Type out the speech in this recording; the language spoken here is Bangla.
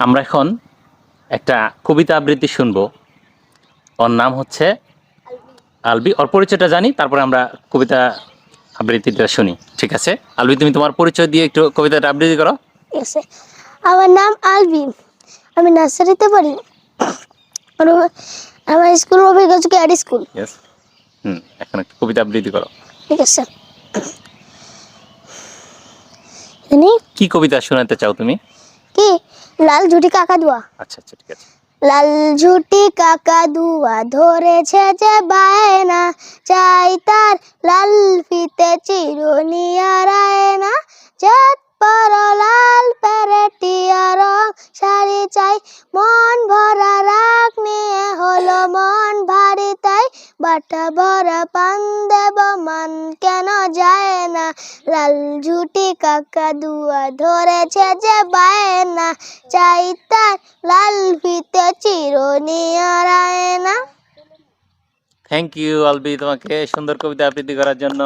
আমরা এখন একটা কবিতা আবৃত্তি শুনবো। ওর নাম হচ্ছে আলবি। ওর পরিচয়টা জানি, তারপরে আমরা কবিতা আবৃত্তিটা শুনি। ঠিক আছে আলবি, তুমি তোমার পরিচয় দিয়ে একটু কবিতাটা আবৃত্তি করো। ঠিক আছে। আমার নাম আলবি, আমি নার্সারিতে পড়ি। আমার স্কুল অভিজ্ঞতা ক্যাড স্কুল। এখন একটা কবিতা আবৃত্তি করো। ঠিক আছে। কি কবিতা শোনাতে চাও তুমি? কি লাল ঝুটি কাকাতুয়া। আচ্ছা আচ্ছা, ঠিক আছে। লাল ঝুটি কাকাতুয়া ধরেছে যে বায়না, চাই তার লাল ফিতে চিরুনি আর আয়না। জেদ পর লাল পেরেটিয়া রং শাড়ি চাই, মন ভরা রাগ নিয়ে হলো মন ভারী তাই। বাটা ভরা পান দেব মান কেন যায় না, লাল ঝুটি কাকাতুয়া ধরেছে যে বায়না, চাই তার লাল ফিতে চিরুনি আর আয়না। থ্যাংক ইউ আলবি, তোমাকে সুন্দর কবিতা আবৃত্তি করার জন্য।